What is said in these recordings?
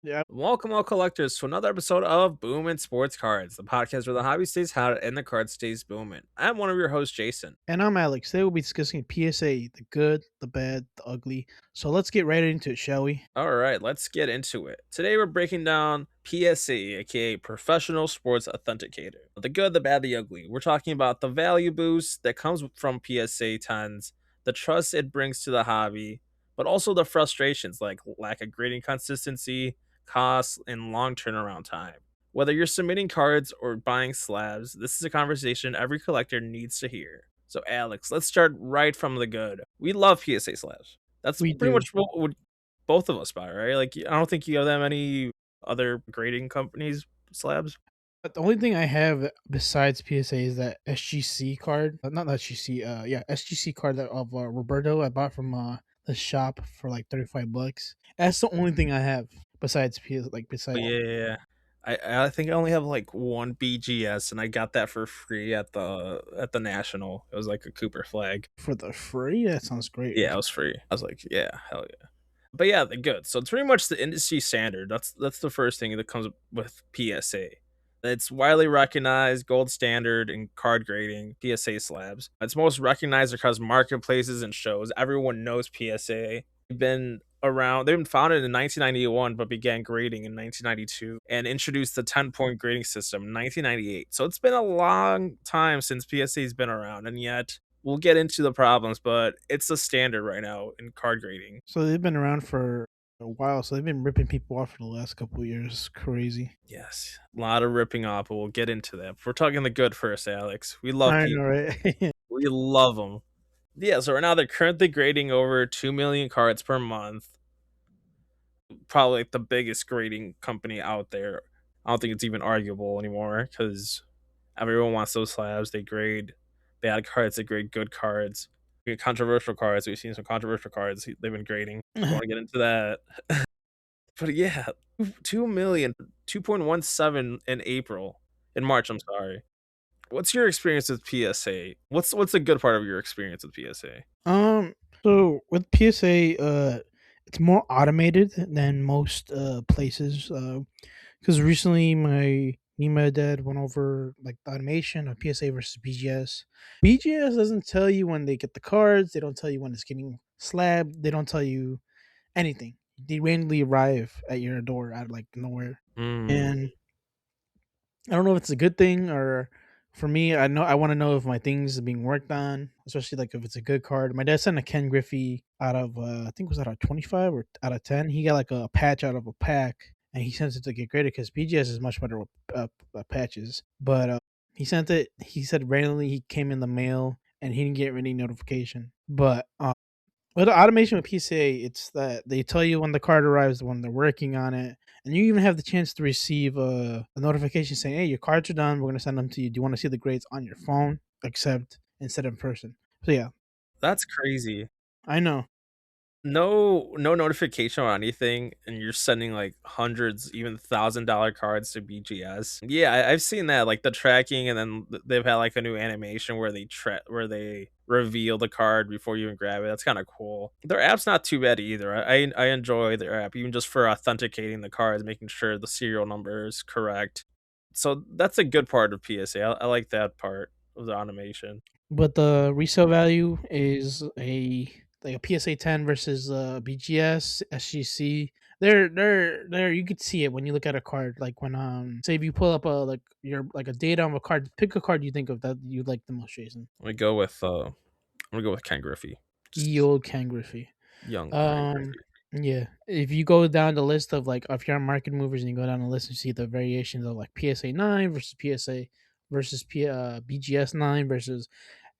Yeah. Welcome, all collectors, to another episode of Booomin Sports Cards, the podcast where the hobby stays hot and the card stays booming. I'm one of your hosts, Jason. And I'm Alex. Today we'll be discussing PSA, the good, the bad, the ugly. So let's get right into it, shall we? All right, let's get into it. Today we're breaking down PSA, aka Professional Sports Authenticator. The good, the bad, the ugly. We're talking about the value boost that comes from PSA 10s, the trust it brings to the hobby, but also the frustrations like lack of grading consistency, costs, and long turnaround time. Whether you're submitting cards or buying slabs, this is a conversation every collector needs to hear. So, Alex, let's start right from the good. We love PSA slabs. That's We pretty do. much what both of us buy, right? Like, I don't think you have that many other grading companies slabs. But the only thing I have besides PSA is that SGC card. Not SGC, yeah, SGC card that of Roberto I bought from the shop for like $35. That's the only thing I have besides PS like But besides yeah, I think I only have like one BGS, and I got that for free at the National. It was like a Cooper flag. for the free. That sounds great. Yeah, it was free. I was like, yeah, hell yeah. But yeah, they're good. So it's pretty much the industry standard. That's the first thing that comes with PSA. It's widely recognized gold standard in card grading, PSA slabs. It's most recognized across marketplaces and shows. Everyone knows PSA. They've been founded in 1991 but began grading in 1992 and introduced the 10-point grading system in 1998. So it's been a long time since PSA's been around, and yet we'll get into the problems, but it's the standard right now in card grading. So they've been around for a while. So they've been ripping people off for the last couple of years. It's crazy. Yes, a lot of ripping off, but we'll get into that. We're talking the good first, Alex. We love I know, people. right? We love them. Yeah, so right now they're currently grading over 2 million cards per month. Probably like the biggest grading company out there. I don't think it's even arguable anymore because everyone wants those slabs. They grade bad cards, they grade good cards. We get controversial cards. We've seen some controversial cards they've been grading. Don't want to get into that. But yeah, 2 million, 2.17 in April. In March, I'm sorry. What's your experience with PSA? What's a good part of your experience with PSA? Um, so with PSA, it's more automated than most places. Because recently me and my dad went over like the automation of PSA versus BGS. BGS doesn't tell you when they get the cards. They don't tell you when it's getting slabbed. They don't tell you anything. They randomly arrive at your door out of like nowhere, Mm, and I don't know if it's a good thing or for me, I know I want to know if my things are being worked on, especially like if it's a good card. My dad sent a Ken Griffey out of I think it was out of 25 or out of 10. He got like a patch out of a pack and he sent it to get graded because BGS is much better with patches. But he sent it. He said randomly he came in the mail and he didn't get any notification. But with the automation with PCA, it's that they tell you when the card arrives, when they're working on it, and you even have the chance to receive a notification saying, "Hey, your cards are done. We're gonna send them to you. Do you want to see the grades on your phone, except instead of in person?" So yeah, that's crazy. I know. No notification or anything, and you're sending like hundreds, even $1,000 cards to BGS. Yeah, I've seen that, like the tracking, and then they've had like a new animation where they reveal the card before you even grab it. That's kind of cool. Their app's not too bad either. I enjoy their app, even just for authenticating the cards, making sure the serial number is correct. So that's a good part of PSA. I like that part of the automation. But the resale value is a PSA 10 versus BGS SGC. They're you could see it when you look at a card. Like when say if you pull up a like your like a data on a card, pick a card you think of that you like the most, Jason. Let me go with I'm gonna go with Ken Griffey. Ye Just old Ken Griffey. young Ken Um, Griffey. yeah. If you go down the list of like if you're on market movers and you go down the list and see the variations of like PSA 9 versus PSA versus BGS 9 versus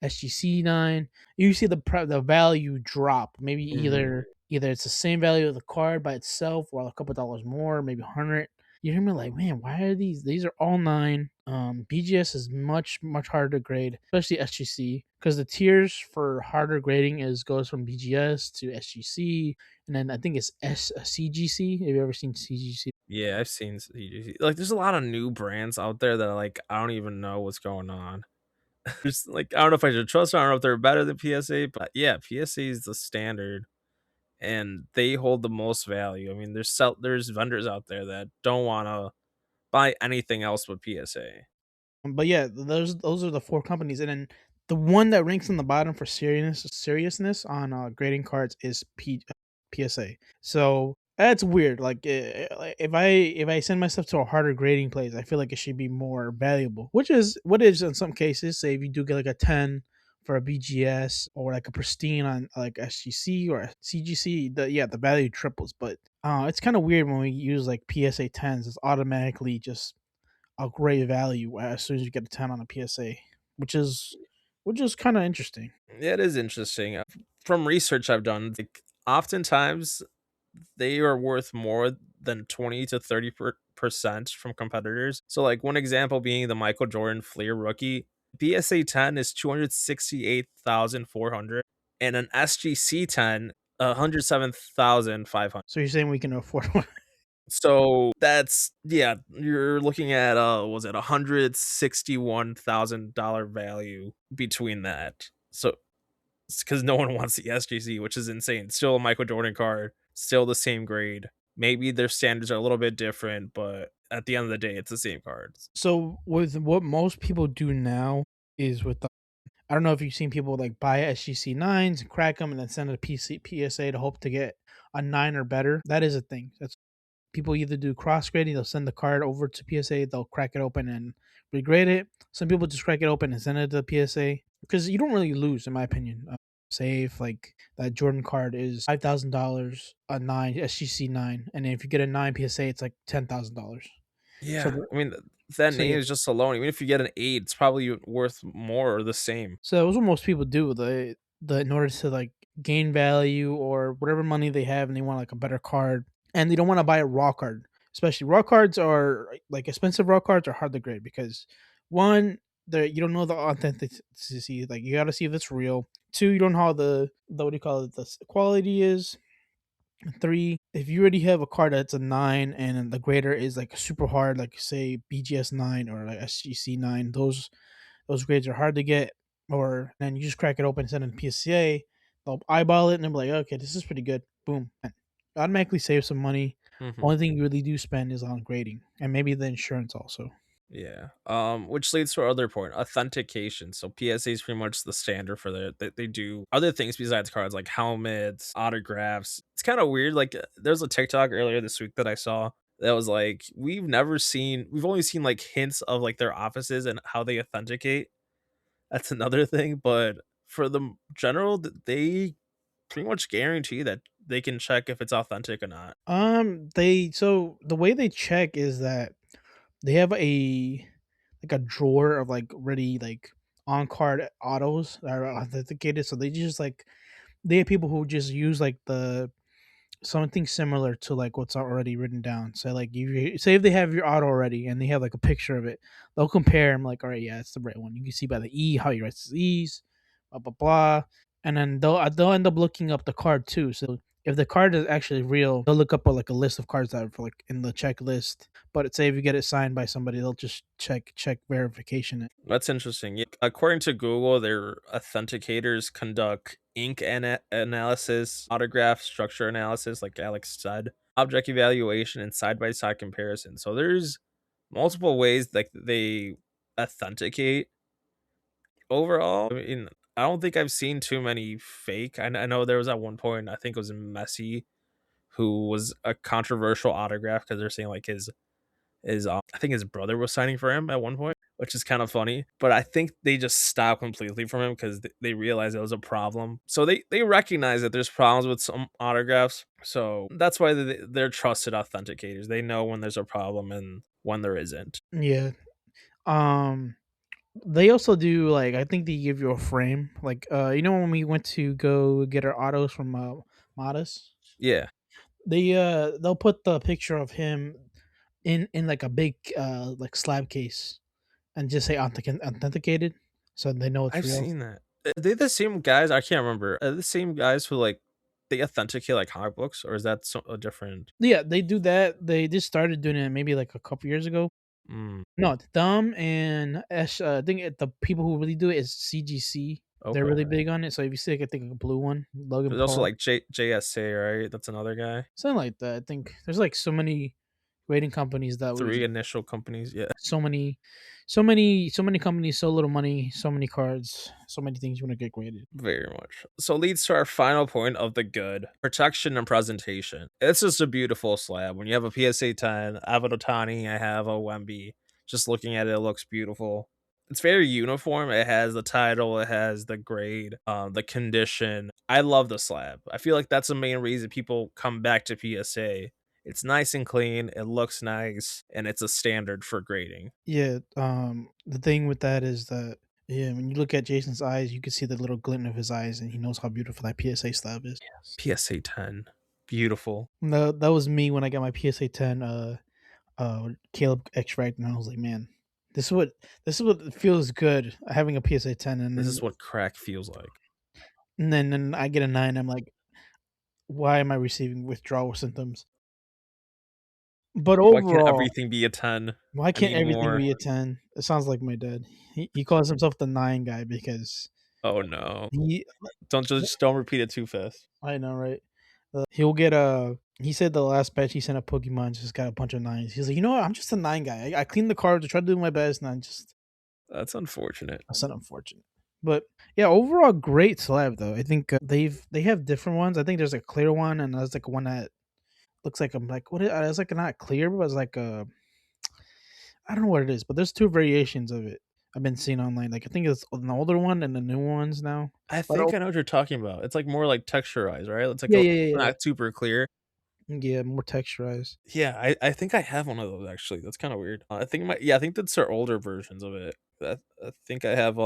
SGC 9, you see the value drop. Maybe Mhm. either it's the same value of the card by itself or a couple dollars more, maybe 100. You hear me like, man, why are these are all 9. BGS is much harder to grade, especially SGC, because the tiers for harder grading is goes from BGS to SGC, and then I think it's CGC. Have you ever seen CGC? Yeah, I've seen CGC. Like, there's a lot of new brands out there that, like, I don't even know what's going on. There's, like, I don't know if I should trust them, I don't know if they're better than PSA, but yeah, PSA is the standard and they hold the most value. I mean, there's vendors out there that don't want to buy anything else but PSA. But yeah, those are the 4 companies, and then the one that ranks on the bottom for seriousness on, grading cards is PSA. So, that's weird, like, like, if I send myself to a harder grading place, I feel like it should be more valuable, which is what is in some cases. Say if you do get, like, a 10 for a BGS or, like, a pristine on, like, SGC or a CGC, the value triples, but, it's kinda weird when we use, like, PSA 10s, it's automatically just a great value as soon as you get a 10 on a PSA, which is which is kind of interesting. It is interesting. From research I've done, like oftentimes they are worth more than 20 to 30% from competitors. So, like one example being the Michael Jordan Fleer rookie. PSA 10 is 268,400 and an SGC 10 107,500. So you're saying we can afford one? So that's yeah, you're looking at was it $161,000 value between that. So because no one wants the SGC, which is insane. Still a Michael Jordan card, still the same grade. Maybe their standards are a little bit different, but at the end of the day, it's the same cards. So with what most people do now is with the I don't know if you've seen people like buy SGC nines and crack them and then send it to PSA to hope to get a 9 or better. That is a thing. That's people either do cross grading, they'll send the card over to PSA, they'll crack it open and regrade it. Some people just crack it open and send it to PSA because you don't really lose, in my opinion. Say if like that Jordan card is $5,000 a 9 SGC 9, and if you get a 9 PSA, it's like $10,000. So Yeah, I mean that so name yeah, is just alone. Even if you get an eight, it's probably worth more or the same. so that's what most people do. The in order to like gain value or whatever money they have, and they want like a better card, and they don't want to buy a raw card. Especially raw cards are like expensive raw cards are hard to grade because one, you don't know the authenticity. Like you got to see if it's real. Two, you don't know how the what do you call it, quality is. Three, if you already have a card that's a 9 and the grader is like super hard, like say BGS 9 or like SGC 9, those grades are hard to get. Or then you just crack it open, send it to PSA, they'll eyeball it and they'll be like, okay, this is pretty good. Boom, and automatically save some money. Mhm. Only thing you really do spend is on grading and maybe the insurance also. Yeah. Which leads to our other point, authentication. So PSA is pretty much the standard for they do other things besides cards like helmets, autographs. It's kind of weird. Like there's a TikTok earlier this week that I saw that was like, we've only seen like hints of like their offices and how they authenticate. That's another thing. But for the general, they pretty much guarantee that they can check if it's authentic or not. They so the way they check is that they have a like a drawer of like ready like on card autos that are authenticated. So they just like they have people who just use like the something similar to like what's already written down. So like you say if they have your auto already and they have like a picture of it, they'll compare them like, all right, yeah, it's the right one. You can see by the E how he writes his E's, blah blah blah. And then they'll end up looking up the card too. So if the card is actually real, they'll look up like a list of cards that are for, like in the checklist. But say if you get it signed by somebody, they'll just check verification. That's interesting. Yeah, according to Google, their authenticators conduct ink analysis, autograph structure analysis, like Alex said, object evaluation, and side by side comparison. So there's multiple ways like they authenticate. Overall, I mean, I don't think I've seen too many fake. I know there was at one point, I think it was Messi, who was a controversial autograph because they're saying like his I think his brother was signing for him at one point, which is kind of funny. But I think they just stopped completely from him because they realized it was a problem. So they recognize that there's problems with some autographs. So that's why they're trusted authenticators. They know when there's a problem and when there isn't. Yeah. Um they also do like I think they give you a frame. Like when we went to go get our autos from Modus, Yeah, they'll put the picture of him in like a big like slab case and just say authenticated so they know it's I've real. seen that. Are they the same guys? I can't remember. Are they the same guys who like they authenticate like comic books, or is that a different? Yeah, they do that. They just started doing it maybe like a couple years ago. Mm, No, Thumb and I think the people who really do it is CGC. They're Okay. really big on it. So if you see, like, I think a blue one, Logan There's also Paul, like JSA, right? That's another guy. something like that. I think there's like so many grading companies that we Three initial companies. Yeah. so many, so many companies, so little money, so many cards, so many things you want to get graded. Very much. So leads to our final point of the good protection and presentation. It's just a beautiful slab. When you have a PSA 10, I have an Otani, I have a Wemby. Just looking at it, it looks beautiful. It's very uniform. It has the title, it has the grade, the condition. I love the slab. I feel like that's the main reason people come back to PSA. It's nice and clean, it looks nice, and it's a standard for grading. Yeah. The thing with that is that, yeah, when you look at Jason's eyes, you can see the little glint of his eyes, and he knows how beautiful that PSA slab is. PSA 10. Beautiful. No, that was me when I got my PSA 10. Caleb extract, and I was like, man, this is what this is what feels good having a PSA 10, and This then is what crack feels like. and then I get a 9. I'm like, why am I receiving withdrawal symptoms? But Why can't overall, everything be a 10? why I can't need everything more. be a 10? It sounds like my dad. He calls himself the 9 guy because Oh, no. he Don't repeat it too fast. I know, right? He'll get a. He said the last batch he sent a Pokemon just got a bunch of 9s. He's like, you know what? I'm just a 9 guy. I clean the cards. I try to do my best, and I just That's unfortunate. that's unfortunate. But yeah, overall great slab though. I think they have different ones. I think there's a clear one, and there's like one that looks like I'm like what is it's like not clear, but it's like I don't know what it is, but there's two variations of it I've been seeing online. Like I think it's an older one and the new ones now. I But think I know what you're talking about. It's, like, more, like, texturized, right? It's, like, yeah, a yeah, yeah, yeah, not super clear. yeah, more texturized. Yeah, I think I have one of those, actually. That's kinda weird. I think that's their older versions of it. I think I have,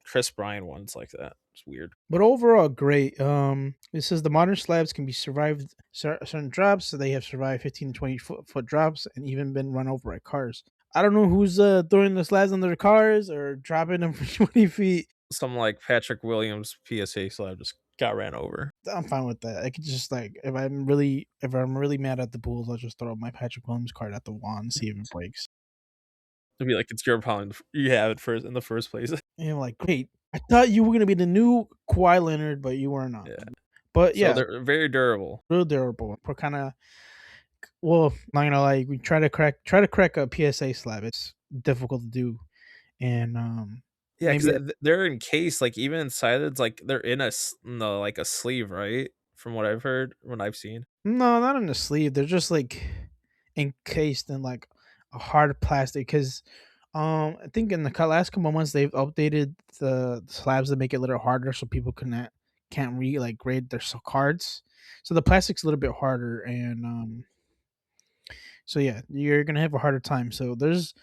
Chris Bryan ones like that. It's weird. But overall, great. It says the modern slabs can be survived certain drops. So they have survived 15 to 20 foot drops and even been run over by cars. I don't know who's throwing the slabs under the cars or dropping them for 20 feet. Some, like, Patrick Williams PSA slab just got ran over. I'm fine with that. I could just like if I'm really mad at the Bulls, I'll just throw my Patrick Williams card at the wall and see if it breaks. It'd be like, it's your problem. You have it first in the first place. And I'm like, great. I thought you were gonna be the new Kawhi Leonard, but you were not. Yeah. But So yeah, they're very durable. real durable. We're kind of well, not gonna lie, we try to crack a PSA slab. It's difficult to do, and Yeah, maybe because they're encased, like, even inside it's like they're in no, like, a sleeve, right? From what I've heard, what I've seen. no, not in the sleeve. They're just like encased in like a hard plastic. Because I think in the last couple months they've updated the slabs to make it a little harder, so people can't like grade their cards. So the plastic's a little bit harder, and so yeah, you're gonna have a harder time. So there's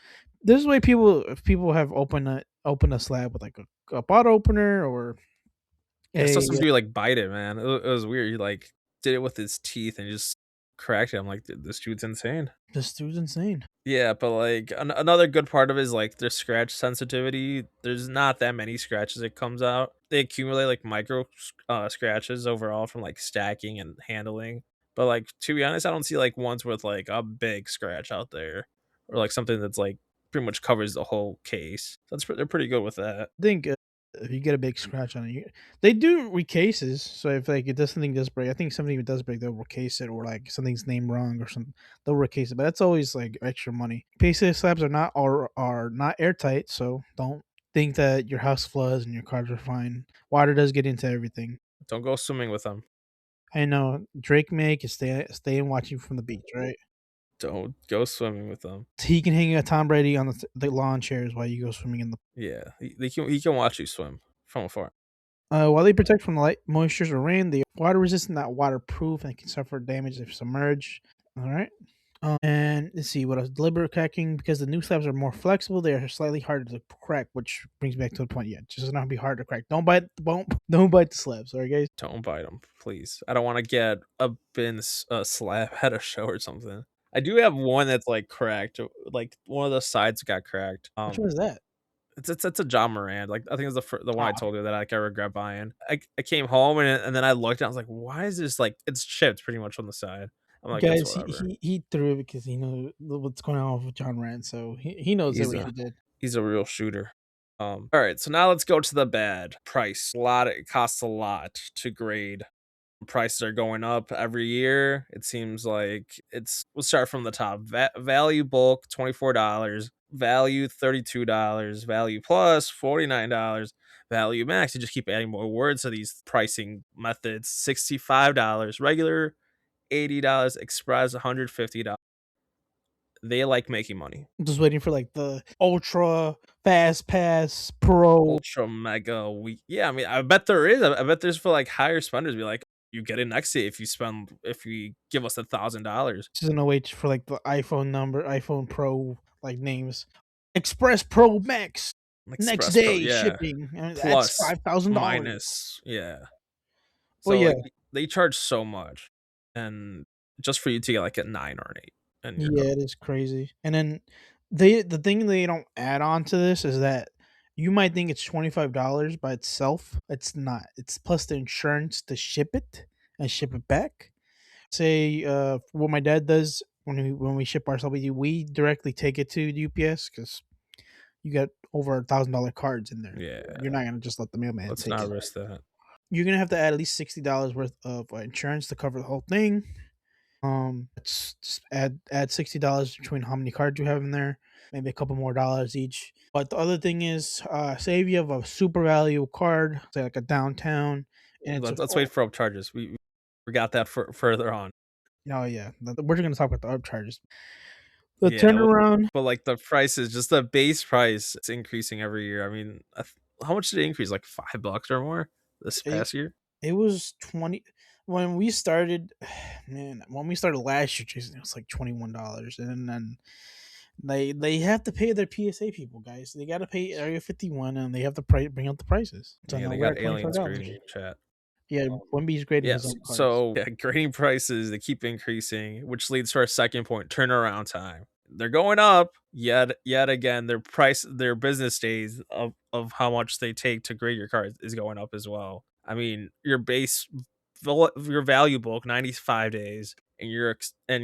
a way people if people have opened a slab with like a bottle opener or Yeah, a sometimes you, like, bite it, man. It was weird. He, like, did it with his teeth and just cracked it. I'm like, "Dude, this dude's insane." this dude's insane. Yeah, but, like, another good part of it is, like, their scratch sensitivity. There's not that many scratches it comes out. They accumulate, like, micro scratches overall from, like, stacking and handling. But, like, to be honest, I don't see, like, ones with, like, a big scratch out there or, like, something that's, like, pretty much covers the whole case. So they're pretty good with that. I think if you get a big scratch on it, they do recases. So if like it does something does break, I think something does break, they'll recase it, or like something's named wrong or something, they'll recase it. But that's always like extra money. PSA slabs are not airtight, so don't think that your house floods and your cards are fine. Water does get into everything. Don't go swimming with them. I know Drake May can stay and watch you from the beach, right? Don't go swimming with them. He can hang a Tom Brady on the lawn chairs while you go swimming in the. Yeah, he can watch you swim from afar. While they protect from light, moistures, or rain, they are water resistant, not waterproof, and can suffer damage if submerged. All right. And let's see what else. Deliberate cracking because the new slabs are more flexible. They are slightly harder to crack, which brings me back to the point. Yeah, just not be hard to crack. Don't bite. Don't bite the slabs. All right, guys. Don't bite them, please. I don't want to get a slab at a show or something. I do have one that's like cracked. Like one of the sides got cracked. Which one is that? It's a John Moran. Like I think it's the one I Ah, told you that like I regret buying. I came home and then I looked and I was like, why is this like it's chipped pretty much on the side. I'm like, it's guys, he, whatever. he he threw it because he knows what's going on with John Rand, so he knows He's what he a did. he's a real shooter. All right, so now let's go to the bad. Price. It costs a lot to grade. Prices are going up every year. It seems like we'll start from the top. Value bulk $24, value $32, value plus $49, value max. You just keep adding more words to these pricing methods. $65, regular $80, express $150. They like making money. I'm just waiting for like the ultra fast pass pro. Ultra mega week. Yeah, I mean, I bet there is. I bet there's for like higher spenders. Be like, you get it next day if you give us $1,000. This is gonna wait for like the iPhone Pro like names. Express Pro Max next Express Pro, day yeah. shipping. And that's Plus, $5,000. minus, yeah. Well, So yeah, like they charge so much, and just for you to get like a 9 or an 8, and you're yeah, done. it is crazy. And then the thing they don't add on to this is that you might think it's $25 by itself. It's not. It's plus the insurance to ship it and ship it back. Say what my dad does when we ship our stuff, we directly take it to the UPS because you got over $1,000 cards in there. You're Yeah, not gonna just let the mailman let's take not it. risk that. You're gonna have to add at least $60 worth of insurance to cover the whole thing. It's just add $60 between how many cards you have in there, maybe a couple more dollars each. But the other thing is, say if you have a super value card, say like a downtown, and it's Let's wait for upcharges. We got that for further on. oh yeah, we're gonna talk about the upcharges. The Yeah, turnaround, but like the prices, just the base price, it's increasing every year. I mean, how much did it increase? Like $5 or more this it, past year? it was 20 when we started. Man, when we started last year, Jason, it was like $21, and then they have to pay their PSA people, guys. They got to pay Area 51, and they have to bring up the prices. So Yeah, now they we're got at aliens $25. grading chat. Yeah, Wemby's grading his Yes. own cards. So yeah, grading prices they keep increasing, which leads to our second point: turnaround time. They're going up yet again. Their business days of how much they take to grade your cards is going up as well. I mean, your value bulk 95 days, and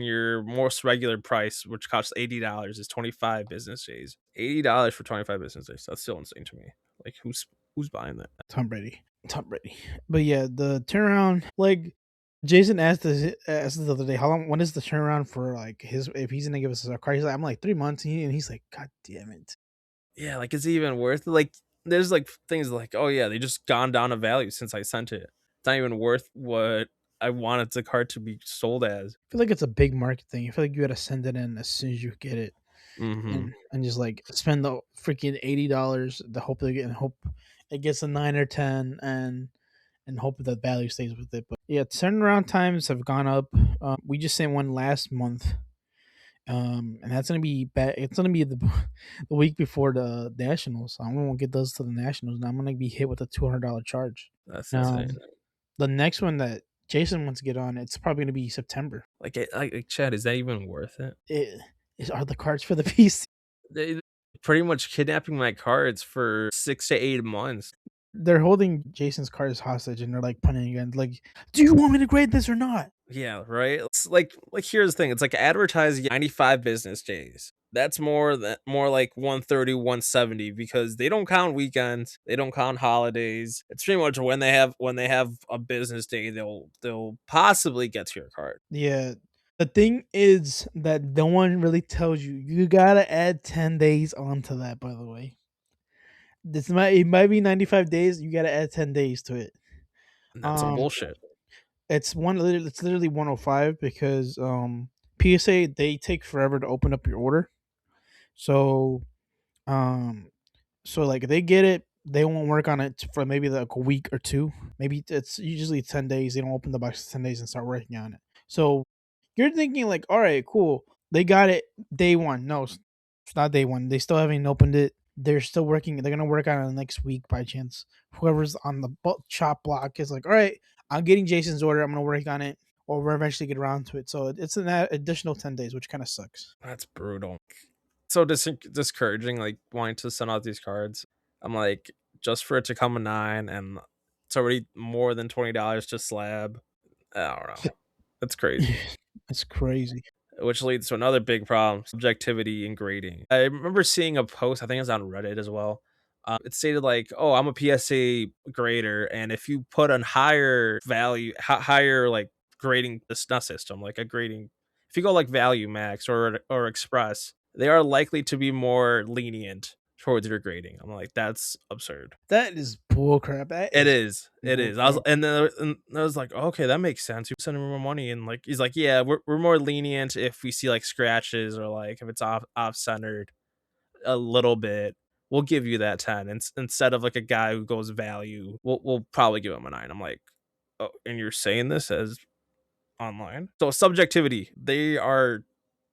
your most regular price, which costs $80, is 25 business days. $80 for 25 business days. That's still insane to me. Like who's buying that? Tom Brady. Tom Brady. But yeah, the turnaround, like Jason asked the other day, how long? When is the turnaround for like his? If he's gonna give us a card, he's like, I'm like 3 months, and he's like, God damn it. Yeah, like, is it even worth it? Like, there's, like, things like, "Oh, yeah, they just gone down a value since I sent it." It's not even worth what I wanted the card to be sold as. I feel like it's a big market thing. I feel like you gotta send it in as soon as you get it, Mhm. and just like spend the freaking $80 to hope it gets a 9 or 10, and hope that value stays with it. But yeah, turnaround times have gone up. We just sent one last month. And that's gonna be bad. It's gonna be the the week before the nationals. I won't get those to the nationals. Now I'm gonna be hit with a $200 charge. That's Um, insane. the next one that Jason wants to get on, it's probably gonna be September. Chad, is that even worth it? Are the cards for the PC? They pretty much kidnapping my cards for 6 to 8 months. They're holding Jason's cards hostage, and they're like punting again. Like, do you want me to grade this or not? Yeah, right? It's like, here's the thing, it's like advertising 95 business days. That's more like 130, 170 because they don't count weekends, they don't count holidays. It's pretty much when they have a business day, they'll possibly get to your card. Yeah. The thing is that no one really tells you. You gotta add 10 days onto that. By the way, it might be 95 days. You gotta add 10 days to it. And that's some Um, bullshit. it's literally 105 because PSA they take forever to open up your order. So um so like they get it, they won't work on it for maybe like a week or two. Maybe it's usually 10 days. They don't open the box in 10 days and start working on it. So you're thinking like, all right, cool. They got it day one. No, it's not day one. They still haven't opened it. They're still working. They're gonna work on it next week by chance. Whoever's on the chop block is like, all right, I'm getting Jason's order. I'm gonna work on it, or we'll eventually get around to it. So it's an additional 10 days, which kind of sucks. That's brutal. So discouraging, like wanting to send out these cards. I'm like, just for it to come a 9 and it's already more than $20 to slab. I don't know. That's crazy. It's crazy. Which leads to another big problem: subjectivity in grading. I remember seeing a post, I think it was on Reddit as well, It stated like, "Oh, I'm a PSA grader, and if you put on higher value, higher like grading this not system, like a grading, if you go like value max or express, they are likely to be more lenient towards your grading." I'm like, "That's absurd." That is bullcrap. That It is is. It is. I was bullcrap. and I was like, "Okay, that makes sense. You're sending more money." And like he's like, "Yeah, we're more lenient if we see like scratches or like if it's off centered a little bit. We'll give you that 10 instead of like a guy who goes value. We'll probably give him a 9." I'm like, "Oh, and you're saying this as online?" So subjectivity, they are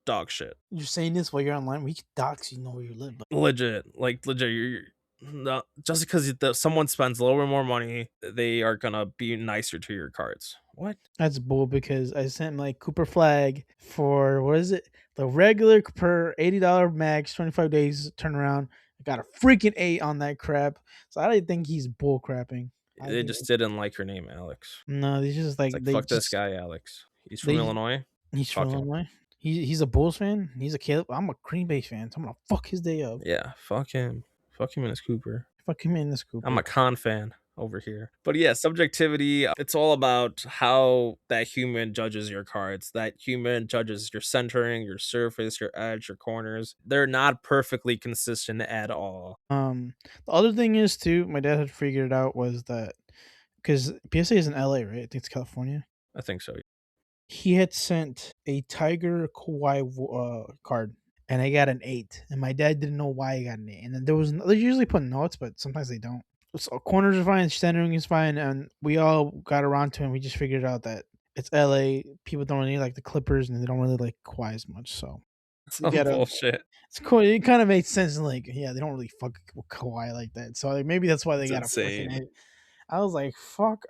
dog shit. You're saying this while you're online. We can dox you know where you live, but Legit. Like legit you're no, just because someone spends a little bit more money, they are gonna be nicer to your cards. What? that's bull because I sent my Cooper flag for what is it? The regular per $80 max, 25 days turnaround. I got a freaking 8 on that crap. So I didn't think he's bull crapping. I They think just didn't like your name, Alex. no, they just It's like like they fuck this just guy, Alex. He's from they Illinois. he's from Fuck him. Illinois. He's a Bulls fan. He's a Caleb. I'm a Green Bay fan. So I'm gonna fuck his day up. Yeah, fuck him. Fuck him and his Cooper. Fuck him in this I'm Cooper. a con fan over here. But yeah, subjectivity, it's all about how that human judges your cards. That human judges your centering, your surface, your edge, your corners. They're not perfectly consistent at all. The other thing is too, my dad had figured it out was that because PSA is in LA, right? I think it's California. I think so. He had sent a Tiger Kawhi card, and I got an 8. And my dad didn't know why I got an 8. And then they usually put notes, but sometimes they don't. So corners are fine, centering is fine, and we all got around to it. And we just figured out that it's LA. People don't really like the Clippers, and they don't really like Kawhi as much. So we Some got a. bullshit. It's cool. It kind of made sense. Like, yeah, they don't really fuck with Kawhi like that. So like, maybe that's why they It's got a freaking insane. 8. I was like, fuck.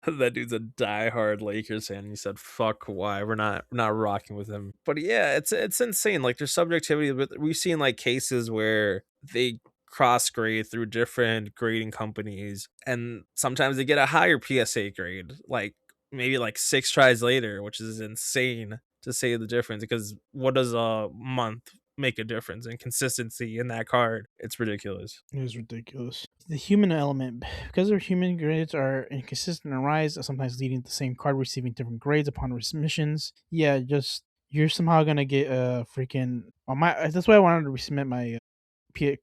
That dude's a diehard Lakers fan. He said, "Fuck, why we're not rocking with him." But yeah, it's insane. Like there's subjectivity, but we've seen like cases where they cross grade through different grading companies, and sometimes they get a higher PSA grade, like maybe like 6 tries later, which is insane to say the difference. Because what does a month make a difference in consistency in that card? It's ridiculous. It was ridiculous. The human element, because their human grades are inconsistent and rise, sometimes leading to the same card receiving different grades upon resubmissions. Yeah, just you're somehow gonna get a freaking. My that's why I wanted to resubmit my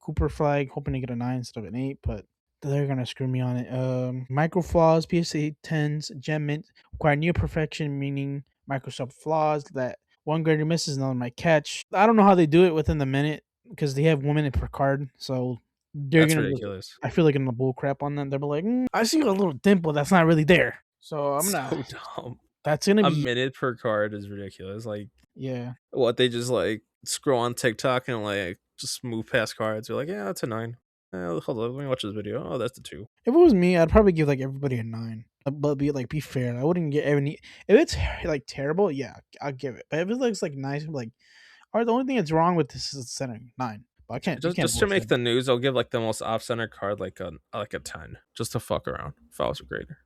Cooper flag, hoping to get a 9 instead of an 8, but they're gonna screw me on it. Micro flaws, PSA 10s, gem mint require near perfection, meaning Microsoft flaws that one grader misses, another might catch. I don't know how they do it within the minute because they have 1 minute per card, so they're That's gonna just. ridiculous. I feel like in the bull crap on them. They're like, I see a little dimple that's not really there, so I'm gonna. So dumb. That's gonna A be minute per card is ridiculous. Like yeah. what they just like scroll on TikTok and like just move past cards. You're like, yeah, that's a 9. Hold on, let me watch this video. Oh, that's the 2. If it was me, I'd probably give like everybody a 9. But be fair. I wouldn't get any. If it's like terrible, yeah, I'll give it. But if it looks like nice, I'm like, all right. The only thing that's wrong with this is the centering 9. But I can't. You can't Just to bullshit make me. the news, I'll give like the most off center card like a 10, just to fuck around. If I was a grader,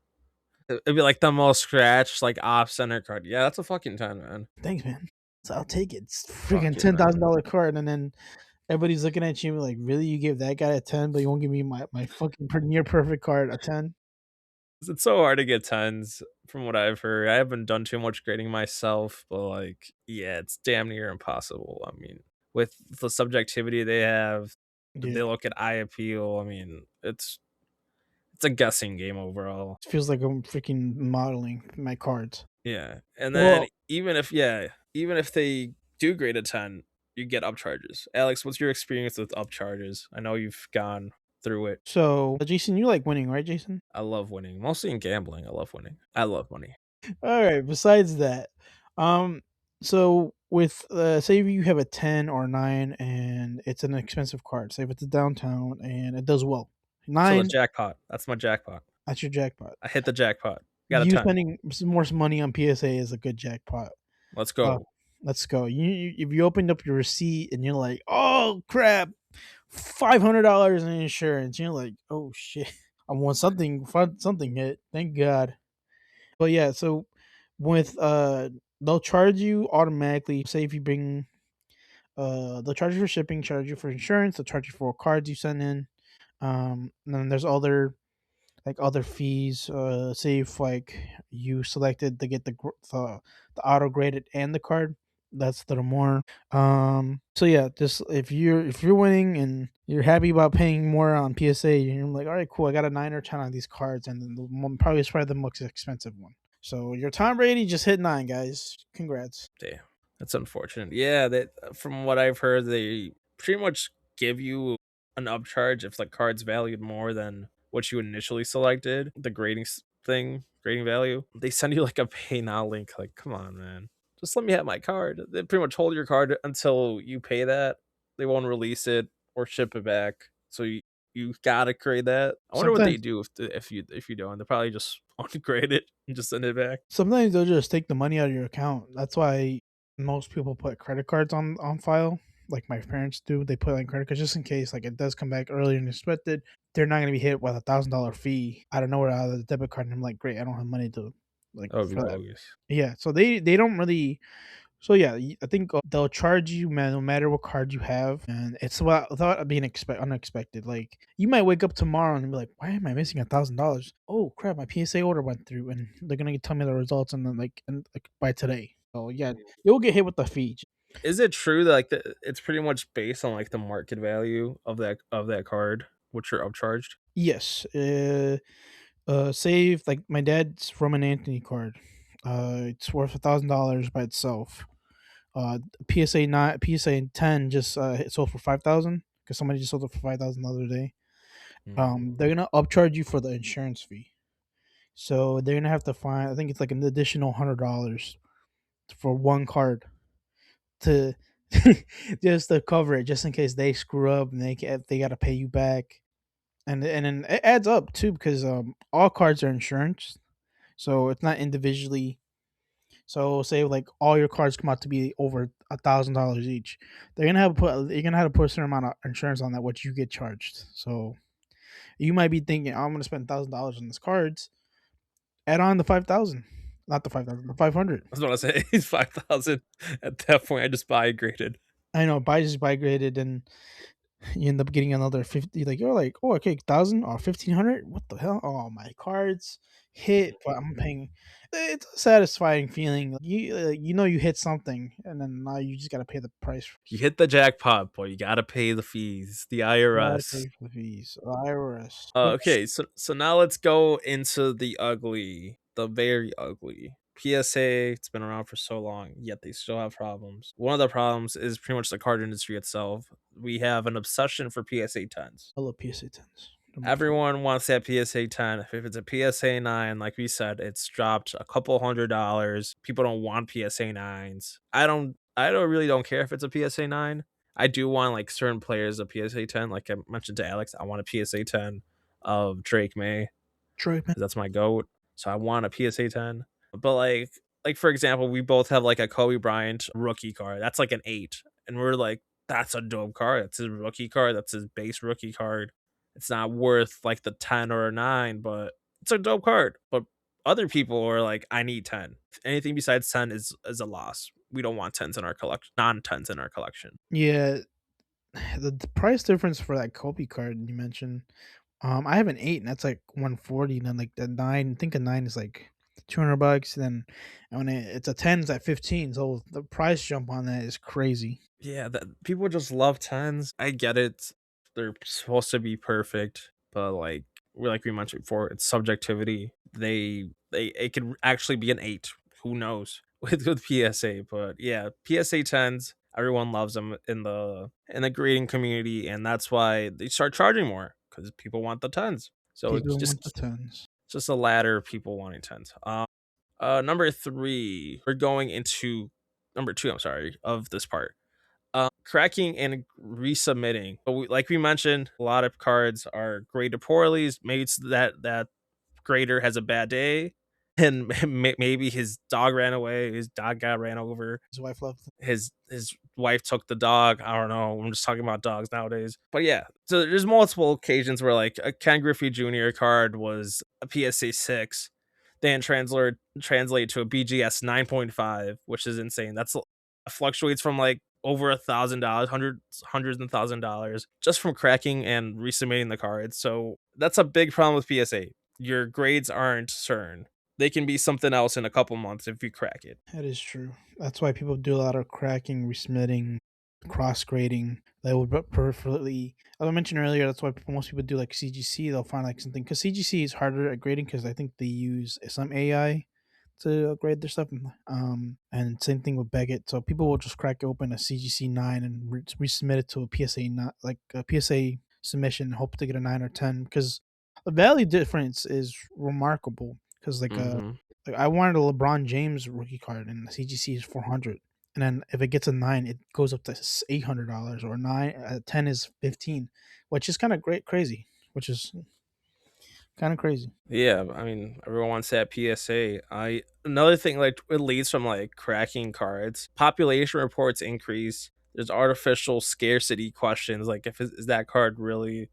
it'd be like the most scratched like off center card. Yeah, that's a fucking 10, man. Thanks, man. So I'll take it. It's freaking Fucking $10,000 card, and then everybody's looking at you like, really? You gave that guy a 10, but you won't give me my fucking near perfect card a 10? it's so hard to get 10s from what I've heard. I haven't done too much grading myself, but like, yeah, it's damn near impossible. I mean, with the subjectivity they have, Yeah, they look at eye appeal. I mean, it's a guessing game overall. it feels like I'm freaking modeling my cards. Yeah, and then Well, even if they do grade a 10, you get upcharges. Alex, what's your experience with upcharges? I know you've gone through it. so Jason, you like winning, right, Jason? I love winning, mostly in gambling. I love winning. I love money. All right. Besides that, um, so with say if you have a 10 or 9 and it's an expensive card, say if it's a downtown and it does well, So the 9, jackpot. That's my jackpot. that's your jackpot. I hit the jackpot. Got a You 10. spending some more money on PSA is a good jackpot. Let's Uh, go. let's go. If you opened up your receipt and you're like, oh crap, $500 in insurance, you're like, oh shit, I want something hit. Thank God. But yeah, so with they'll charge you automatically. Say if you bring they'll charge you for shipping, charge you for insurance, they'll charge you for cards you send in. And then there's other fees. Say if like you selected to get the auto graded and the card, that's a little more. So yeah, just if you're winning and you're happy about paying more on PSA, you're like, all right, cool, I got a 9 or 10 on these cards, and then the one probably the most expensive one. So your Tom Brady just hit 9, guys. Congrats. Damn, that's unfortunate. Yeah, that from what I've heard, they pretty much give you an upcharge if the card's valued more than what you initially selected. The grading value. They send you like a pay now link. Like, come on, man, just let me have my card. They pretty much hold your card until you pay that. They won't release it or ship it back. So you gotta grade that. I wonder what they Sometimes do if you don't. They probably just ungrade it and just send it back. Sometimes they'll just take the money out of your account. That's why most people put credit cards on file, like my parents do. They put like credit cards just in case like it does come back earlier than expected. They're not gonna be hit with $1,000 fee out of nowhere out of the debit card. And I'm like, great, I don't have money to like That would be for that. bogus. Yeah, so they don't really. So yeah, I think they'll charge you, man, no matter what card you have, and it's without being unexpected. Like you might wake up tomorrow and be like, "Why am I missing $1,000? Oh crap, my PSA order went through," and they're gonna tell me the results, and then like by today. So yeah, you'll get hit with the fee. Is it true that like it's pretty much based on like the market value of that card, which you're upcharged? Yes, save like my dad's Roman Anthony card. It's worth $1,000 by itself. PSA 9, PSA 10 just it sold for 5,000 because somebody just sold it for 5,000 the other day. Mm. They're gonna upcharge you for the insurance fee. So they're gonna have to find. I think it's like an additional $100 for one card to just to cover it, just in case they screw up and they got to pay you back. And then it adds up too because all cards are insurance, so it's not individually. So say like all your cards come out to be over $1,000 each, you're gonna have to put a certain amount of insurance on that, what you get charged. So you might be thinking, I'm gonna spend $1,000 on these cards. Add on the 5,000, not the 5,000, the 500. I was about to say it's 5,000. At that point, I just buy graded. I know, buy just buy graded, and you end up getting another 50. Like you're like, oh, okay, 1,000 or 1,500. What the hell? Oh, my cards hit, but I'm paying. It's a satisfying feeling. You know you hit something, and then now you just gotta pay the price. You hit the jackpot, boy. You gotta pay the fees, the Gotta IRS. pay for the fees. IRS. Okay, so now let's go into the ugly, the very ugly. PSA, it's been around for so long, yet they still have problems. One of the problems is pretty much the card industry itself. We have an obsession for PSA 10s. I love PSA 10s. Everyone wants that PSA 10. If it's a PSA 9, like we said, it's dropped a couple $100. People don't want PSA 9s. I really don't care if it's a PSA 9. I do want like certain players a PSA 10. Like I mentioned to Alex, I want a PSA 10 of Drake May. Troy, man. That's my goat. So I want a PSA 10. But like for example, we both have like a Kobe Bryant rookie card. That's like an 8. And we're like, that's a dope card. That's his rookie card. That's his base rookie card. It's not worth like the 10 or a 9, but it's a dope card. But other people are like, I need 10. Anything besides 10 is a loss. We don't want 10s in our collection, non 10s in our collection. Yeah, the price difference for that Kobe card you mentioned. I have an 8, and that's like 140, and then like the 9, I think a 9 is like $200. Then when it's a 10, it's at 15. So the price jump on that is crazy. Yeah, that people just love 10s. I get it. They're supposed to be perfect, but like we mentioned before, it's subjectivity. They it could actually be an 8. Who knows with PSA? But yeah, PSA 10s. Everyone loves them in the grading community, and that's why they start charging more because people want the 10s. So it's People want the just 10s. just a ladder of people wanting 10s. Number three, we're going into number two. I'm sorry of this part. Cracking and resubmitting. But like we mentioned, a lot of cards are graded poorly. Maybe it's that grader has a bad day, and maybe his dog ran away. His dog got ran over. His wife loved them. His wife took the dog. I don't know. I'm just talking about dogs nowadays. But yeah, so there's multiple occasions where like a Ken Griffey Jr. card was a PSA 6, then translate to a BGS 9.5, which is insane. That's fluctuates from like over $1,000, hundreds and $1,000 just from cracking and resubmitting the cards. So that's a big problem with PSA. Your grades aren't certain. They can be something else in a couple months if you crack it. That is true. That's why people do a lot of cracking, resubmitting, cross grading. They would preferably, as I mentioned earlier, that's why most people do like CGC. They'll find like something because CGC is harder at grading because I think they use some AI to grade their stuff. And same thing with Beckett. So people will just crack open a CGC 9 and resubmit it to a PSA not like a PSA submission, hope to get a 9 or 10 because the value difference is remarkable. Because Mhm. like I wanted a LeBron James rookie card, and the CGC is 400. And then if it gets a 9, it goes up to $800, or 10 is 15, which is kind of crazy. Which is kind of crazy. Yeah, I mean, everyone wants that PSA. I Another thing, like it leads from like cracking cards. Population reports increase. There's artificial scarcity questions, like if is that card really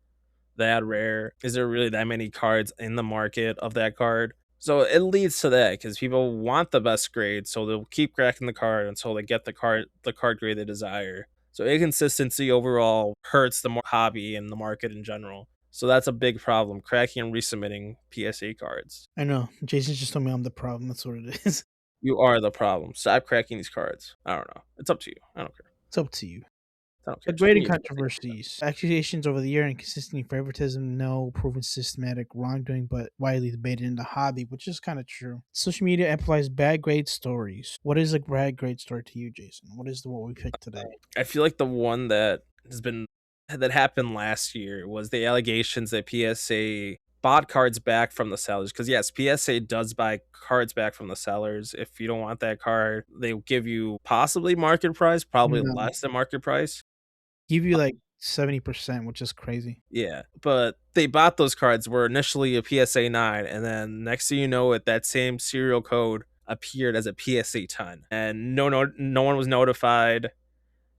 that rare? Is there really that many cards in the market of that card? So it leads to that because people want the best grade, so they'll keep cracking the card until they get the card grade they desire. So inconsistency overall hurts the hobby and the market in general. So that's a big problem, cracking and resubmitting PSA cards. I know. Jason just told me I'm the problem. That's what it is. You are the problem. Stop cracking these cards. I don't know. It's up to you. I don't care. It's up to you. I don't care. Just give Grading me a PSA. controversies. Accusations over the year and consistent favoritism, no proven systematic wrongdoing, but widely debated in the hobby, which is kind of true. Social media amplifies bad grade stories. What is a bad grade story to you, Jason? What is what we picked today? I feel like the one that happened last year was the allegations that PSA bought cards back from the sellers. Because yes, PSA does buy cards back from the sellers. If you don't want that card, they will give you possibly market price, probably No, less than market price. give you like 70%, which is crazy. Yeah, but they bought those cards were initially a PSA 9, and then next thing you know it, that same serial code appeared as a PSA 10, and no one was notified.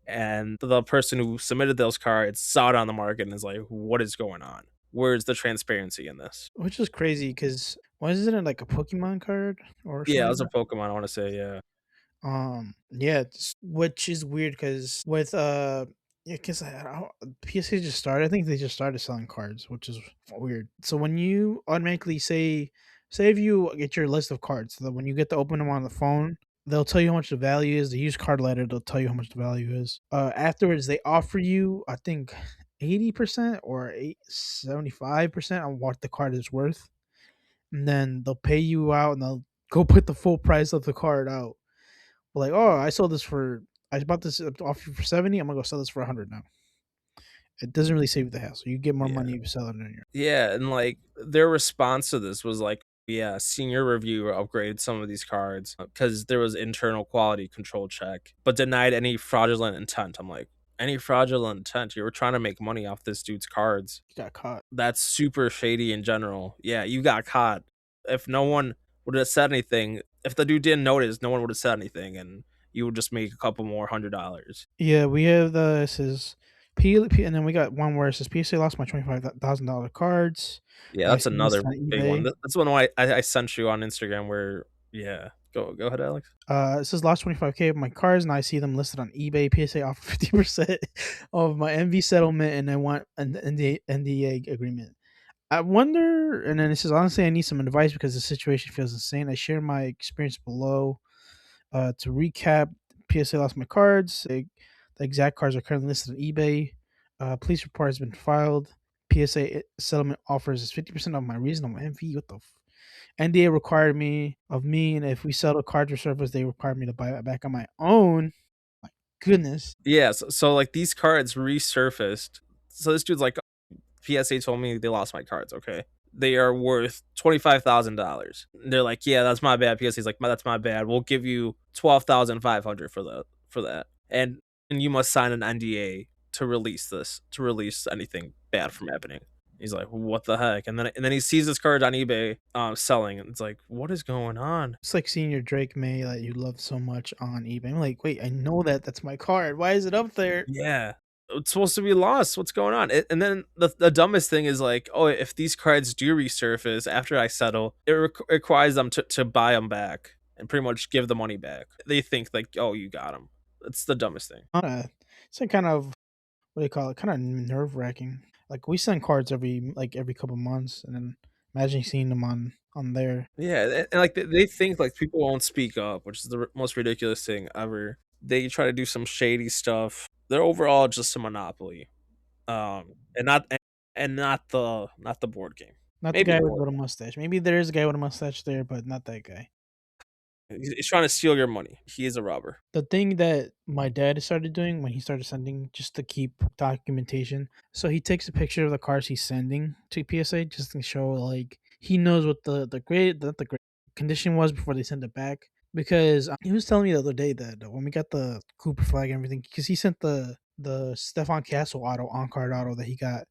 And the person who submitted those cards saw it on the market and is like, "What is going on? Where's the transparency in this?" Which is crazy because wasn't it like a Pokemon card or Yeah, it something was like a that? Pokemon. I want to say, yeah, Yeah, which is weird because with yeah, because PSA just started. I think they just started selling cards, which is weird. So when you automatically say if you get your list of cards, so that when you get to open them on the phone, they'll tell you how much the value is. They use card letter. They'll tell you how much the value is. Afterwards, they offer you, I think, 80% or 75% on what the card is worth, and then they'll pay you out, and they'll go put the full price of the card out. Like, oh, I bought this off you for 70. I'm gonna go sell this for 100 now. It doesn't really save the hassle. You get more yeah, money if you sell it in your. yeah. And like their response to this was like, "Yeah, senior reviewer upgraded some of these cards because there was internal quality control check, but denied any fraudulent intent." I'm like, any fraudulent intent? You were trying to make money off this dude's cards. You got caught. That's super shady in general. Yeah, you got caught. If no one would have said anything, if the dude didn't notice, no one would have said anything, and you would just make a couple more $100. Yeah, we have the it says and then we got one where it says PSA lost my $25,000 cards. Yeah, I that's seen this another on big one. eBay. That's one I sent you on Instagram where yeah. Go ahead, Alex. It says lost 25K of my cards, and I see them listed on eBay. PSA offer 50% of my MV settlement, and I want an NDA agreement. I wonder, and then it says honestly, I need some advice because the situation feels insane. I share my experience below. To recap, PSA lost my cards. The exact cards are currently listed on eBay. Police report has been filed. PSA settlement offers is 50% of my reasonable MV. What the? NDA required me, and if we sell the cards or service, they required me to buy it back on my own. My goodness. Yeah, so like these cards resurfaced. So this dude's like, PSA told me they lost my cards. Okay, they are worth $25,000. They're like, yeah, that's my bad. PSA's like, that's my bad. We'll give you 12,500 for that, and you must sign an NDA to release this, to release anything bad from happening. He's like, what the heck? And then he sees this card on eBay, selling, and it's like, what is going on? It's like seeing your Drake May that you love so much on eBay. I'm like, wait, I know that's my card. Why is it up there? Yeah. It's supposed to be lost. What's going on? And then the dumbest thing is like, oh, if these cards do resurface after I settle, it requires them to buy them back and pretty much give the money back. They think like, oh, you got them. It's the dumbest thing. It's like kind of what do you call it? Kind of nerve wracking. Like we send cards every couple months, and then imagine seeing them on there. Yeah, and like they think like people won't speak up, which is the most ridiculous thing ever. They try to do some shady stuff. They're overall just a monopoly, and not the board game. Not the Maybe guy the board with a game. mustache. Maybe there is a guy with a mustache there, but not that guy. He's trying to steal your money. He is a robber. The thing that my dad started doing when he started sending just to keep documentation, so he takes a picture of the cars he's sending to PSA just to show like he knows what the grade that the grade condition was before they send it back. Because he was telling me the other day that when we got the Cooper flag and everything, because he sent the Stefan Castle auto on card auto that he got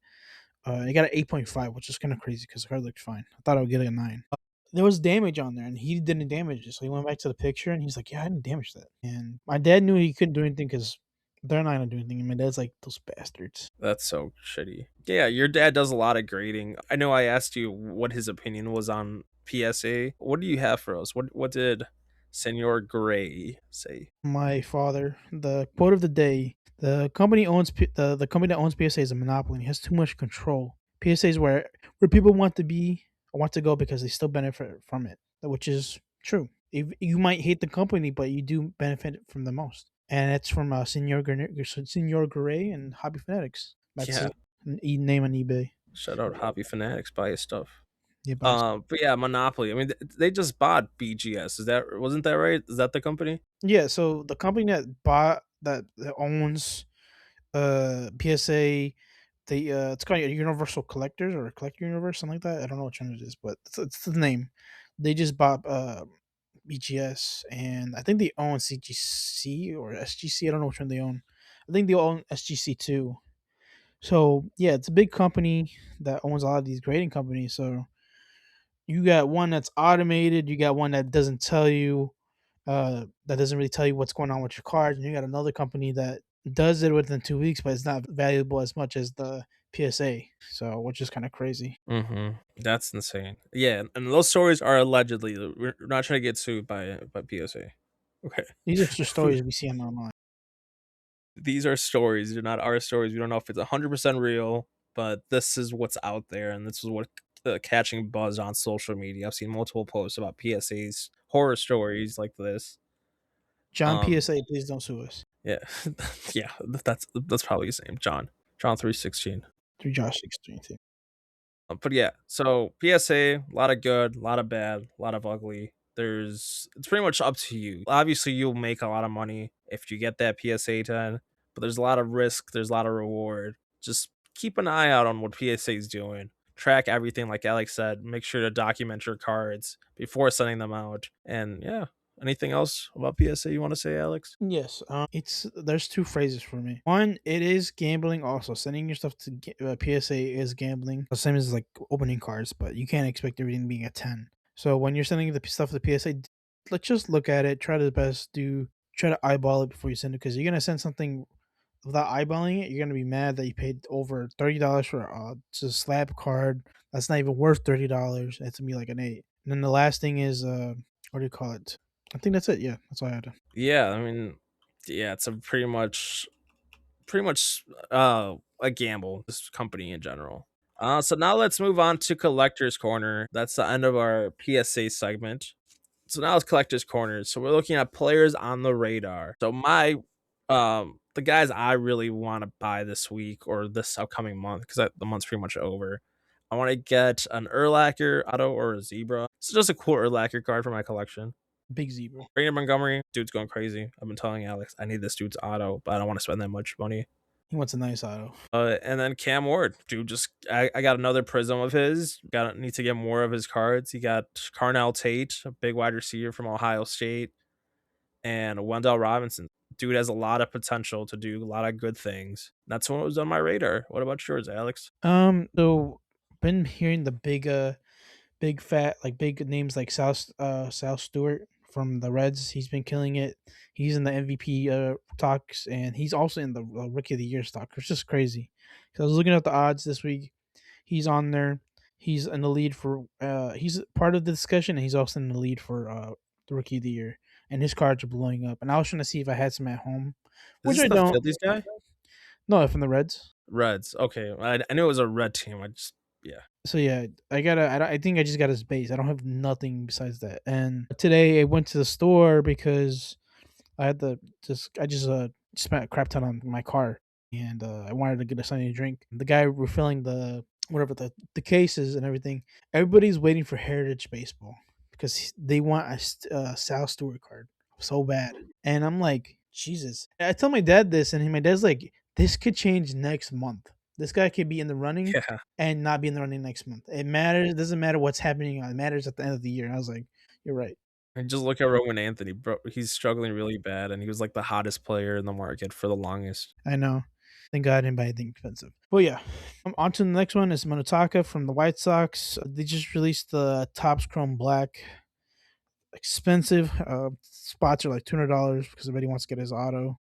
an 8.5, which is kind of crazy because the card looked fine. I thought I would get a 9. There was damage on there, and he didn't damage it. So he went back to the picture, and he's like, "Yeah, I didn't damage that." And my dad knew he couldn't do anything because they're not gonna do anything. And my dad's like, "Those bastards." That's so shitty. Yeah, your dad does a lot of grading. I know I asked you what his opinion was on PSA. What do you have for us? What did Senor Gray say? My father, the quote of the day: "The company owns the company that owns PSA is a monopoly. And he has too much control. PSA is where people want to be, or want to go because they still benefit from it, which is true. If you might hate the company, but you do benefit from the most." And it's from Senor Gray and Hobby Fanatics. That's Yeah, an name on eBay. shout out Hobby Fanatics, buy his stuff. Yeah, buy. But yeah, Monopoly. I mean, they just bought BGS. Is that wasn't that right? Is that the company? Yeah, so the company that owns PSA, it's called Universal Collectors or Collector Universe, something like that. I don't know which one it is, but it's the name. They just bought BGS, and I think they own CGC or SGC. I don't know which one they own. I think they own SGC too. So yeah, it's a big company that owns a lot of these grading companies. So you got one that's automated, you got one that doesn't tell you, that doesn't really tell you what's going on with your card, and you got another company that does it within 2 weeks, but it's not valuable as much as the PSA. So, which is kind of crazy. Mm-hmm. That's insane. Yeah, and those stories are allegedly. We're not trying to get sued by PSA. Okay. These are just stories we see online. These are stories. They're not our stories. We don't know if it's 100% real, but this is what's out there, and this is what catching buzz on social media. I've seen multiple posts about PSA's horror stories like this. John Um, PSA, please don't sue us. yeah, yeah, that's probably his name, John 316. Through Josh 632. But yeah, so PSA, a lot of good, a lot of bad, a lot of ugly. It's pretty much up to you. Obviously, you'll make a lot of money if you get that PSA 10, but there's a lot of risk, there's a lot of reward. Just keep an eye out on what PSA is doing. Track everything, like Alex said. Make sure to document your cards before sending them out. And yeah, anything else about PSA you want to say, Alex? Yes, it's there's two phrases for me. One, it is gambling. Also, sending your stuff to PSA is gambling. The same as like opening cards, but you can't expect everything being a 10. So when you're sending the stuff to PSA, let's just look at it. Try to the best. Try to eyeball it before you send it, because you're gonna send something without eyeballing it. You're gonna be mad that you paid over $30 for just a slab card that's not even worth $30. It's gonna be like an 8. And then the last thing is what do you call it? I think that's it. Yeah, that's all I had. Yeah, I mean, yeah, it's a pretty much a gamble, this company in general. So now let's move on to collector's corner. That's the end of our PSA segment. So now it's collector's corner. So we're looking at players on the radar. So the guys I really want to buy this week or this upcoming month, because the month's pretty much over. I want to get an Urlacher auto or a Zebra. It's just a cool Urlacher card for my collection. Big zebra. Rainer Montgomery, dude's going crazy. I've been telling Alex I need this dude's auto, but I don't want to spend that much money. He wants a nice auto. And then Cam Ward, dude, I got another prism of his. Need to get more of his cards. He got Carnell Tate, a big wide receiver from Ohio State, and Wendell Robinson. Dude has a lot of potential to do a lot of good things. That's what was on my radar. What about yours, Alex? So been hearing the big fat like big names like South Stewart from the Reds. He's been killing it. He's in the MVP talks, and he's also in the Rookie of the Year stock. It's just crazy. Cause I was looking at the odds this week. He's on there. He's in the lead for. He's part of the discussion, and he's also in the lead for the Rookie of the Year. And his cards are blowing up. And I was trying to see if I had some at home, Is which this I the don't. Phillies guy? No, from the Reds. Reds. Okay, I knew it was a red team. I just yeah. So yeah, I gotta. I think I just got his base. I don't have nothing besides that. And today I went to the store because I had the just I just spent a crap ton on my car, and I wanted to get us something to drink. The guy refilling the whatever the cases and everything. Everybody's waiting for Heritage Baseball because they want a Sal Stewart card so bad, and I'm like, Jesus. I tell my dad this, and my dad's like, this could change next month. This guy could be in the running Yeah. and not be in the running next month. It matters. It doesn't matter what's happening. It matters at the end of the year. And I was like, you're right. And just look at Rowan Anthony, bro. He's struggling really bad, and he was like the hottest player in the market for the longest. I know. Thank God I didn't buy anything expensive. But yeah, on to the next one is Monotaka from the White Sox. They just released the Topps Chrome Black. Expensive. Spots are like $200 because everybody wants to get his auto.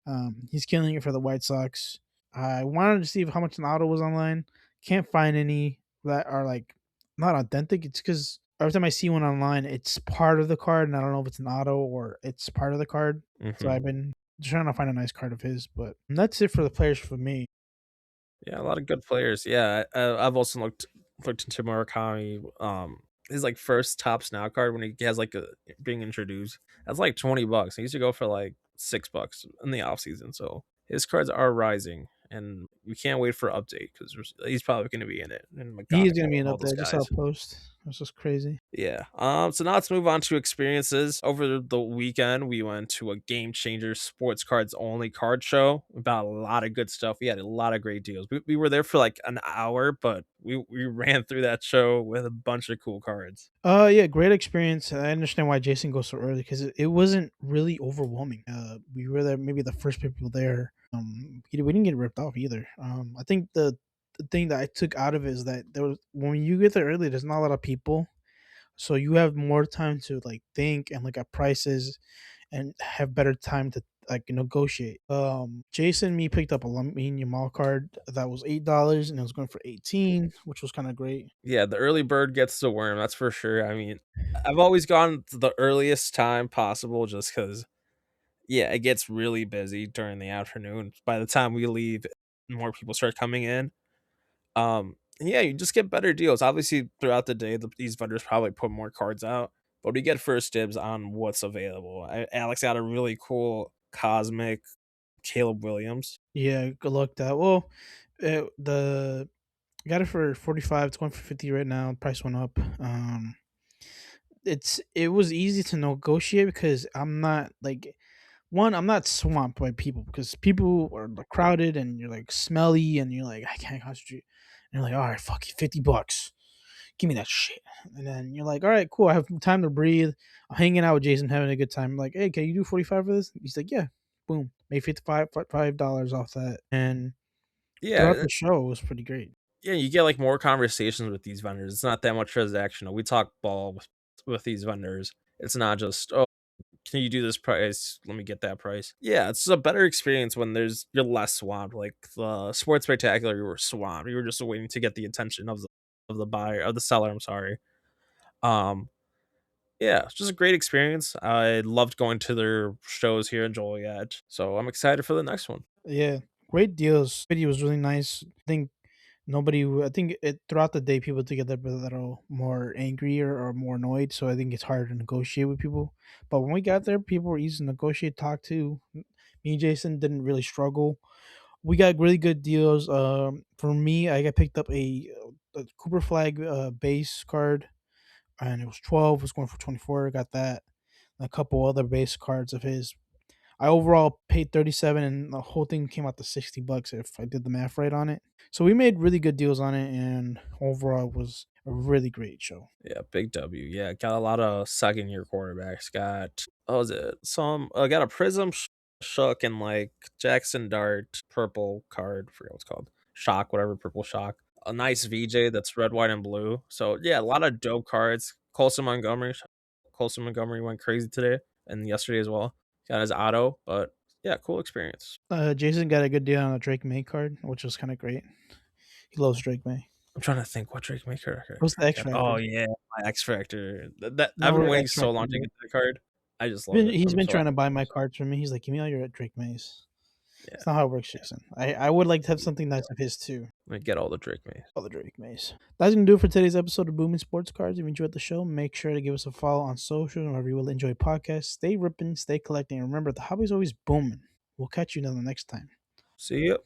He's killing it for the White Sox. I wanted to see how much an auto was online. Can't find any that are like not authentic. It's because every time I see one online, it's part of the card, and I don't know if it's an auto or it's part of the card. So Hmm. I've been trying to find a nice card of his, but that's it for the players for me. Yeah, a lot of good players. Yeah, I've also looked into Murakami. His like first Topps Now card when he has like a being introduced. That's like $20. He used to go for like $6 in the off season. So his cards are rising, and we can't wait for update because he's probably going to be in it. And He is gonna McGonagall be and an all update. those I just saw a guys. post. That's just crazy. Yeah. So now let's move on to experiences. Over the weekend, we went to a Game Changer Sports Cards Only card show. About a lot of good stuff. We had a lot of great deals. We were there for like an hour, but we ran through that show with a bunch of cool cards. Yeah, great experience. I understand why Jason goes so early because it wasn't really overwhelming. We were there, maybe the first people there. We didn't get ripped off either. I think the thing that I took out of it is that there was when you get there early, there's not a lot of people, so you have more time to like think and look at prices and have better time to like negotiate. Jason and me picked up a Lamine Yamal card that was $8 and it was going for 18, which was kind of great. Yeah, the early bird gets the worm. That's for sure. I mean, I've always gone to the earliest time possible just because, yeah, it gets really busy during the afternoon. By the time we leave, more people start coming in. Yeah, you just get better deals. Obviously, throughout the day, these vendors probably put more cards out, but we get first dibs on what's available. Alex got a really cool cosmic Caleb Williams. Yeah, good luck that. Well, the got it for 45. It's going for 50 right now. Price went up. It was easy to negotiate because I'm not like one. I'm not swamped by people because people are like, crowded and you're like smelly and you're like I can't concentrate. And you're like, all right, fuck it, $50. Give me that shit. And then you're like, all right, cool. I have time to breathe. I'm hanging out with Jason, having a good time. I'm like, hey, can you do 45 for this? He's like, yeah. Boom. Made 55 $5 off that. And throughout Yeah, the show, it was pretty great. yeah, you get like more conversations with these vendors. It's not that much transactional. We talk ball with these vendors. It's not just, oh, can you do this price? Let me get that price. Yeah, it's a better experience when you're less swamped. Like the Sports Spectacular, you were swamped. You were just waiting to get the attention of the buyer of the seller. I'm sorry. Um, yeah, it's just a great experience. I loved going to their shows here in Joliet, so I'm excited for the next one. Yeah, great deals. Video was really nice. I think it throughout the day people to get a little more angry or more annoyed. So I think it's harder to negotiate with people. But when we got there, people were easy to negotiate, talk to. Me and Jason didn't really struggle. We got really good deals. For me, I got picked up a Cooper Flag base card, and it was 12. It was going for 24. I got that. And a couple other base cards of his. I overall paid 37 and the whole thing came out to $60 if I did the math right on it. So we made really good deals on it and overall it was a really great show. Yeah, big W. Yeah, got a lot of second year quarterbacks. Got what was it? Got a Prism Shook and like Jackson Dart purple card. Forget what it's called. Shock, whatever, purple shock. A nice VJ that's red, white, and blue. So yeah, a lot of dope cards. Colson Montgomery went crazy today and yesterday as well. Got his auto, but yeah, cool experience. Jason got a good deal on a Drake May card, which was kind of great. He loves Drake May. I'm trying to think what Drake Maker What's the X I got. Oh Factor? yeah, my X Factor. That I've No, been we're waiting X so Factor. long to get that card. I just love He's it. been, he's I'm been so trying to happy. buy my cards from me. He's like, give me all your Drake Mays. Yeah, It's not how it works, Jason. I would like to have something nice of his too. I get all the Drake maze. All the Drake Mays. That's gonna do it for today's episode of Booming Sports Cards. If you enjoyed the show, make sure to give us a follow on social and wherever you will enjoy podcasts. Stay ripping, stay collecting, and remember the hobby's always booming. We'll catch you another next time. See ya.